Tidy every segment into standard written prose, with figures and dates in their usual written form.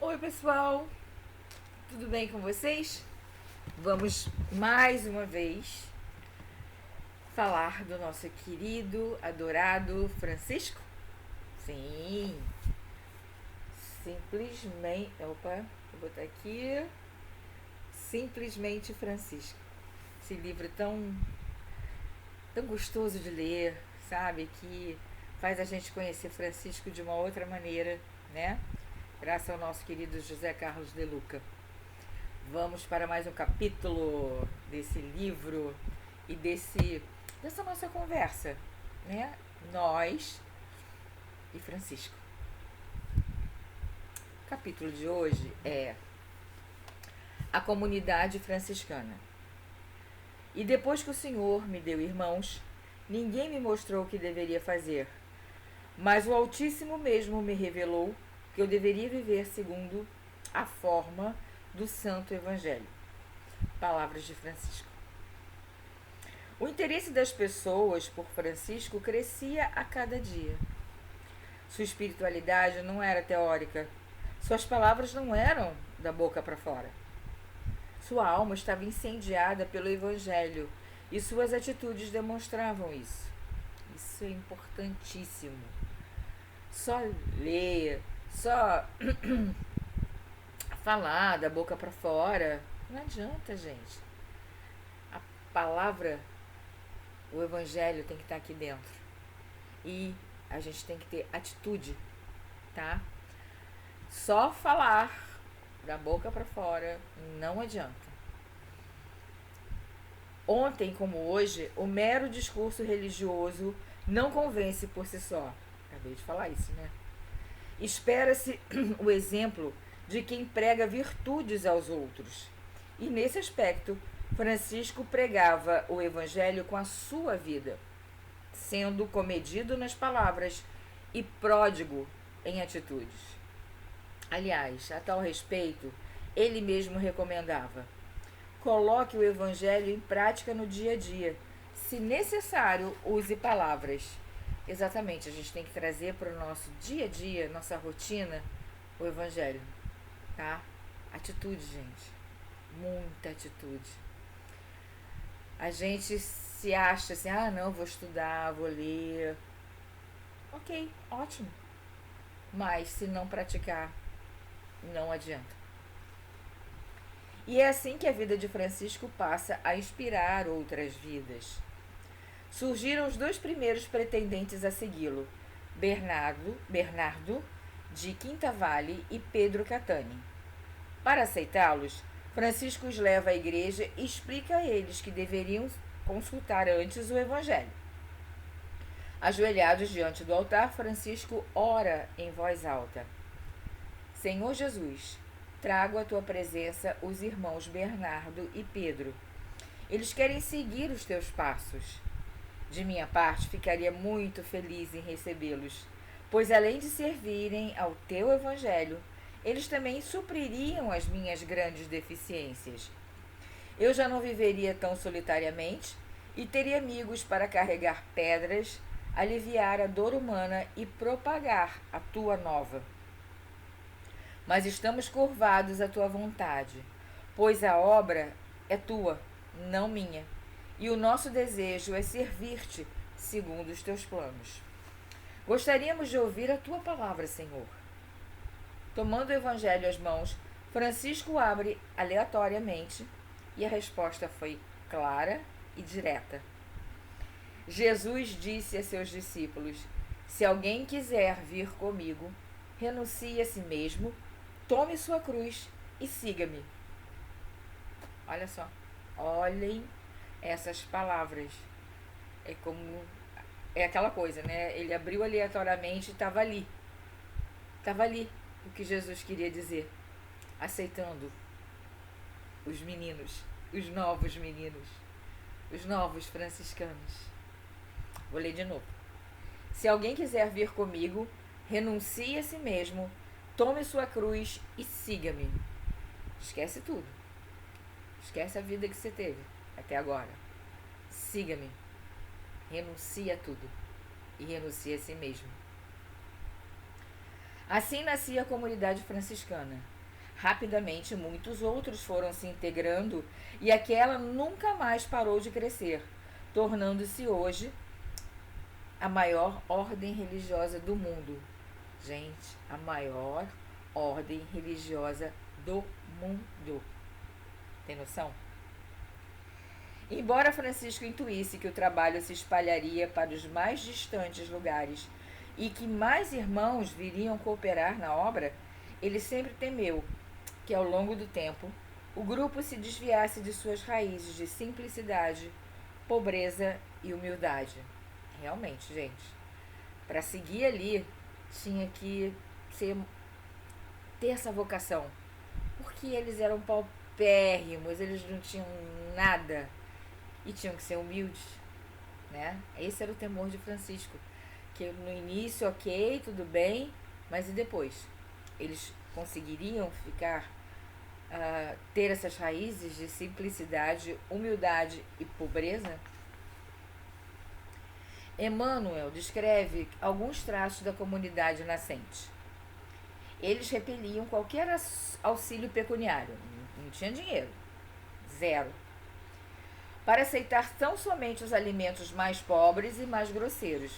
Oi, pessoal, tudo bem com vocês? Vamos mais uma vez falar do nosso querido, adorado Francisco? Sim, simplesmente. Opa, vou botar aqui. Simplesmente Francisco. Esse livro tão gostoso de ler, sabe? Que faz a gente conhecer Francisco de uma outra maneira, né? Graças ao nosso querido José Carlos de Luca. Vamos para mais um capítulo desse livro e dessa nossa conversa, né? Nós e Francisco. O capítulo de hoje é a comunidade franciscana. E depois que o Senhor me deu irmãos, ninguém me mostrou o que deveria fazer, mas o Altíssimo mesmo me revelou que eu deveria viver segundo a forma do Santo Evangelho. Palavras de Francisco. O interesse das pessoas por Francisco crescia a cada dia. Sua espiritualidade não era teórica. Suas palavras não eram da boca para fora. Sua alma estava incendiada pelo Evangelho e suas atitudes demonstravam isso. Isso é importantíssimo. Só ler, só falar da boca para fora não adianta, gente. A palavra, o Evangelho tem que estar aqui dentro. E a gente tem que ter atitude, tá? Só falar da boca para fora não adianta. Ontem como hoje, o mero discurso religioso não convence por si só. Acabei de falar isso, né? Espera-se o exemplo de quem prega virtudes aos outros. E nesse aspecto, Francisco pregava o Evangelho com a sua vida, sendo comedido nas palavras e pródigo em atitudes. Aliás, a tal respeito, ele mesmo recomendava: coloque o Evangelho em prática no dia a dia. Se necessário, use palavras. Exatamente, a gente tem que trazer para o nosso dia a dia, nossa rotina, o Evangelho, tá? Atitude, gente. Muita atitude. A gente se acha assim, não, vou estudar, vou ler. Ok, ótimo. Mas se não praticar, não adianta. E é assim que a vida de Francisco passa a inspirar outras vidas. Surgiram os dois primeiros pretendentes a segui-lo, Bernardo de Quintavalle e Pedro Catani. Para aceitá-los, Francisco os leva à igreja e explica a eles que deveriam consultar antes o Evangelho. Ajoelhados diante do altar, Francisco ora em voz alta: Senhor Jesus, trago à tua presença os irmãos Bernardo e Pedro. Eles querem seguir os teus passos. De minha parte, ficaria muito feliz em recebê-los, pois além de servirem ao teu Evangelho, eles também supririam as minhas grandes deficiências. Eu já não viveria tão solitariamente e teria amigos para carregar pedras, aliviar a dor humana e propagar a tua nova. Mas estamos curvados à tua vontade, pois a obra é tua, não minha, e o nosso desejo é servir-te segundo os teus planos. Gostaríamos de ouvir a tua palavra, Senhor. Tomando o Evangelho às mãos, Francisco abre aleatoriamente e a resposta foi clara e direta. Jesus disse a seus discípulos: Se alguém quiser vir comigo, renuncie a si mesmo, tome sua cruz e siga-me. Olha só, olhem essas palavras. É aquela coisa, né? Ele abriu aleatoriamente e estava ali. Estava ali o que Jesus queria dizer, aceitando os meninos, os novos franciscanos. Vou ler de novo. Se alguém quiser vir comigo, renuncie a si mesmo, tome sua cruz e siga-me. Esquece tudo. Esquece a vida que você teve até agora. Siga-me. Renuncie a tudo e renuncie a si mesmo. Assim nascia a comunidade franciscana. Rapidamente, muitos outros foram se integrando e aquela nunca mais parou de crescer, tornando-se hoje a maior ordem religiosa do mundo. Gente, a maior ordem religiosa do mundo. Tem noção? Embora Francisco intuísse que o trabalho se espalharia para os mais distantes lugares e que mais irmãos viriam cooperar na obra, ele sempre temeu que, ao longo do tempo, o grupo se desviasse de suas raízes de simplicidade, pobreza e humildade. Realmente, gente, para seguir ali, tinha que ter essa vocação, porque eles eram paupérrimos, eles não tinham nada e tinham que ser humildes, né? Esse era o temor de Francisco, que no início, ok, tudo bem, mas e depois? Eles conseguiriam ter essas raízes de simplicidade, humildade e pobreza? Emmanuel descreve alguns traços da comunidade nascente. Eles repeliam qualquer auxílio pecuniário, não tinha dinheiro, zero, para aceitar tão somente os alimentos mais pobres e mais grosseiros.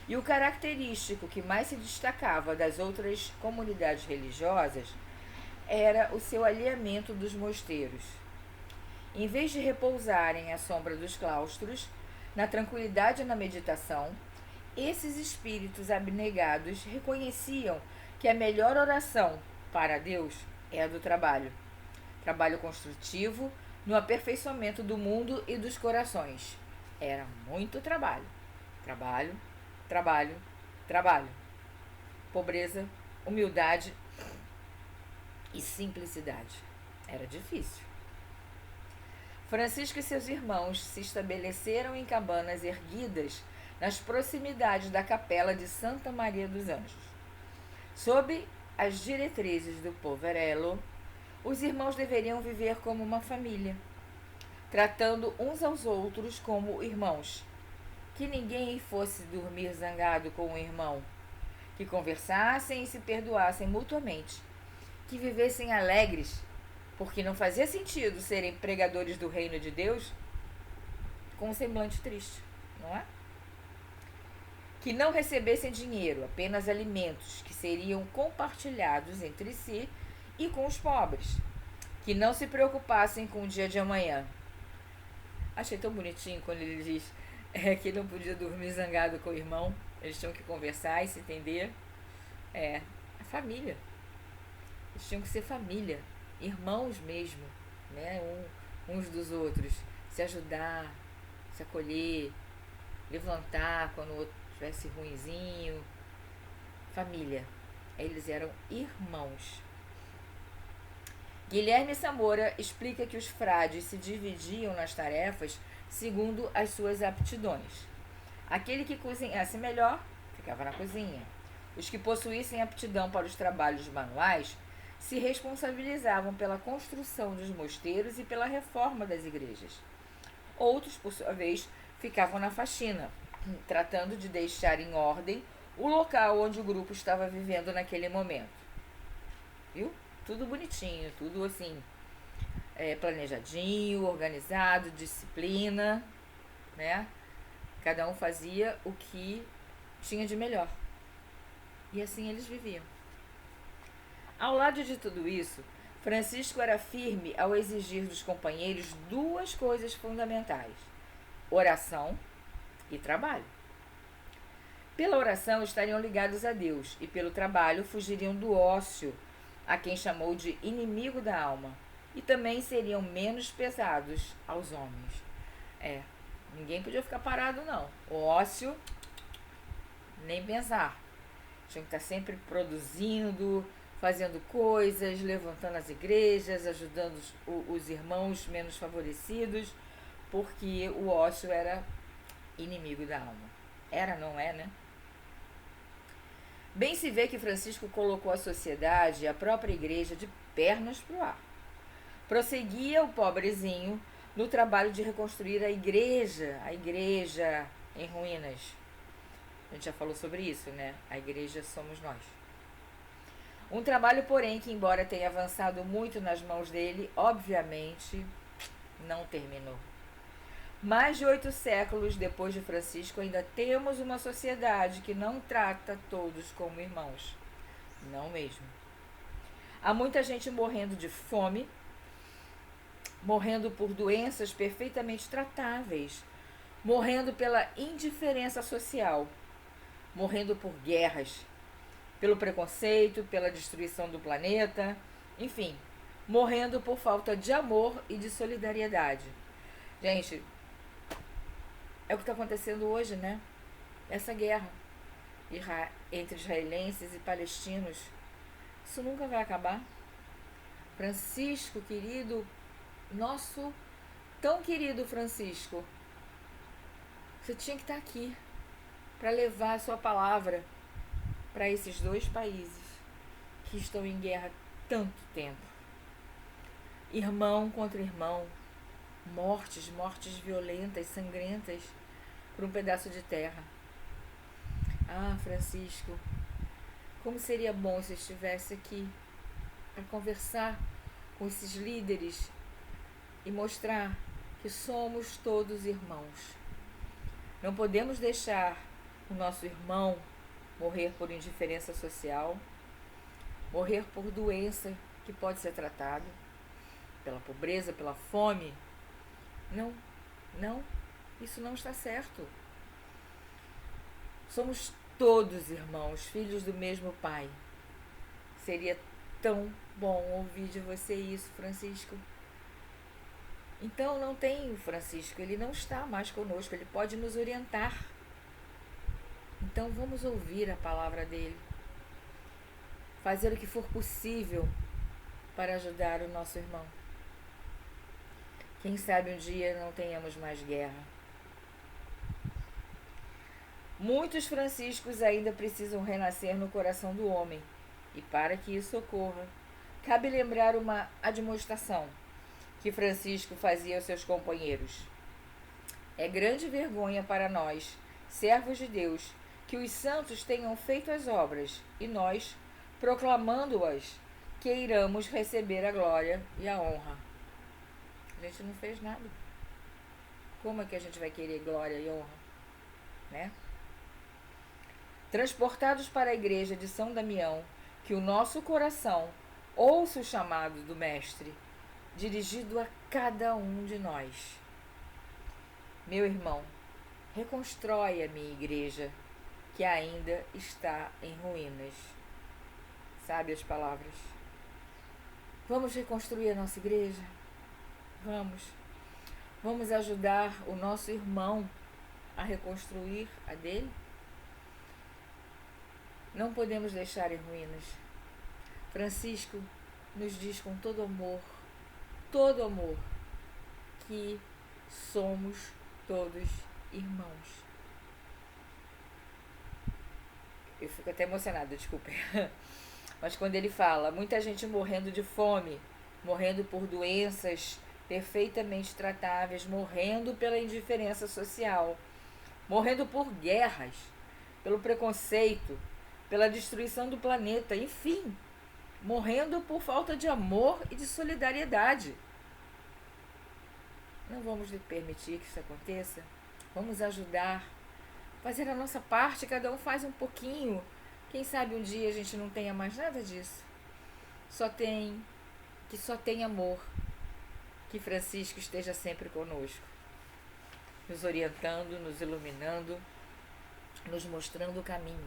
E o característico que mais se destacava das outras comunidades religiosas era o seu alinhamento dos mosteiros. Em vez de repousarem à sombra dos claustros, na tranquilidade e na meditação, esses espíritos abnegados reconheciam que a melhor oração para Deus é a do trabalho. Trabalho construtivo no aperfeiçoamento do mundo e dos corações. Era muito trabalho. Trabalho, trabalho, trabalho. Pobreza, humildade e simplicidade. Era difícil. Francisco e seus irmãos se estabeleceram em cabanas erguidas nas proximidades da capela de Santa Maria dos Anjos. Sob as diretrizes do Poverello, os irmãos deveriam viver como uma família, tratando uns aos outros como irmãos. Que ninguém fosse dormir zangado com o irmão, que conversassem e se perdoassem mutuamente, que vivessem alegres, porque não fazia sentido serem pregadores do reino de Deus com um semblante triste, não é? Que não recebessem dinheiro, apenas alimentos que seriam compartilhados entre si e com os pobres, que não se preocupassem com o dia de amanhã. Achei tão bonitinho quando ele diz que não podia dormir zangado com o irmão, eles tinham que conversar e se entender. A família. Eles tinham que ser família, irmãos mesmo, né? Uns dos outros, se ajudar, se acolher, levantar quando o outro estivesse ruinzinho. Família. Eles eram irmãos. Guilherme Samora explica que os frades se dividiam nas tarefas segundo as suas aptidões. Aquele que cozinhasse melhor ficava na cozinha. Os que possuíssem aptidão para os trabalhos manuais se responsabilizavam pela construção dos mosteiros e pela reforma das igrejas. Outros, por sua vez, ficavam na faxina, tratando de deixar em ordem o local onde o grupo estava vivendo naquele momento. Viu? Tudo bonitinho, tudo assim, planejadinho, organizado, disciplina, né? Cada um fazia o que tinha de melhor. E assim eles viviam. Ao lado de tudo isso, Francisco era firme ao exigir dos companheiros duas coisas fundamentais: oração e trabalho. Pela oração estariam ligados a Deus e pelo trabalho fugiriam do ócio, a quem chamou de inimigo da alma, e também seriam menos pesados aos homens. Ninguém podia ficar parado não. O ócio, nem pensar. Tinham que estar sempre produzindo, fazendo coisas, levantando as igrejas, ajudando os irmãos menos favorecidos, porque o ócio era inimigo da alma. Era, não é, né? Bem se vê que Francisco colocou a sociedade e a própria igreja de pernas pro ar. Prosseguia o pobrezinho no trabalho de reconstruir a igreja em ruínas. A gente já falou sobre isso, né? A igreja somos nós. Um trabalho, porém, que embora tenha avançado muito nas mãos dele, obviamente não terminou. Mais de 8 séculos depois de Francisco, ainda temos uma sociedade que não trata todos como irmãos. Não mesmo. Há muita gente morrendo de fome, morrendo por doenças perfeitamente tratáveis, morrendo pela indiferença social, morrendo por guerras, pelo preconceito, pela destruição do planeta, enfim, morrendo por falta de amor e de solidariedade. Gente, é o que está acontecendo hoje, né? Essa guerra entre israelenses e palestinos, isso nunca vai acabar. Francisco, querido, nosso tão querido Francisco, você tinha que estar aqui para levar a sua palavra para esses dois países que estão em guerra há tanto tempo. Irmão contra irmão, mortes violentas, sangrentas por um pedaço de terra. Ah, Francisco, como seria bom se estivesse aqui para conversar com esses líderes e mostrar que somos todos irmãos. Não podemos deixar o nosso irmão morrer por indiferença social, morrer por doença que pode ser tratada, pela pobreza, pela fome. Não, isso não está certo. Somos todos irmãos, filhos do mesmo Pai. Seria tão bom ouvir de você isso, Francisco. Então não tem o Francisco, ele não está mais conosco, ele pode nos orientar. Então vamos ouvir a palavra dele, fazer o que for possível para ajudar o nosso irmão. Quem sabe um dia não tenhamos mais guerra. Muitos franciscos ainda precisam renascer no coração do homem, e para que isso ocorra, cabe lembrar uma admoestação que Francisco fazia aos seus companheiros. É grande vergonha para nós, servos de Deus, que os santos tenham feito as obras, e nós, proclamando-as, queiramos receber a glória e a honra. A gente não fez nada. Como é que a gente vai querer glória e honra? Né? Transportados para a igreja de São Damião, que o nosso coração ouça o chamado do Mestre, dirigido a cada um de nós. Meu irmão, reconstrói a minha igreja, que ainda está em ruínas. Sabe as palavras? Vamos reconstruir a nossa igreja? Vamos ajudar o nosso irmão a reconstruir a dele? Não podemos deixar em ruínas. Francisco nos diz com todo amor, que somos todos irmãos. Eu fico até emocionada, desculpe. Mas quando ele fala, muita gente morrendo de fome, morrendo por doenças perfeitamente tratáveis, morrendo pela indiferença social, morrendo por guerras, pelo preconceito, pela destruição do planeta, enfim, morrendo por falta de amor e de solidariedade. Não vamos permitir que isso aconteça. Vamos ajudar, fazer a nossa parte, cada um faz um pouquinho. Quem sabe um dia a gente não tenha mais nada disso. Só tem amor. Que Francisco esteja sempre conosco, nos orientando, nos iluminando, nos mostrando o caminho.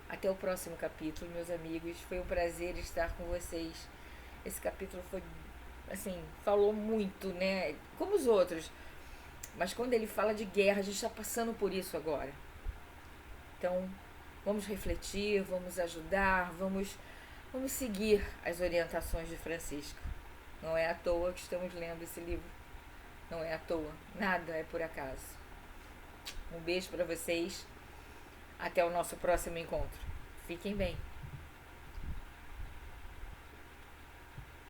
Até o próximo capítulo, meus amigos. Foi um prazer estar com vocês. Esse capítulo foi, assim, falou muito, né? Como os outros. Mas quando ele fala de guerra, a gente está passando por isso agora. Então, vamos refletir, vamos ajudar, vamos seguir as orientações de Francisco. Não é à toa que estamos lendo esse livro. Não é à toa. Nada é por acaso. Um beijo para vocês. Até o nosso próximo encontro. Fiquem bem.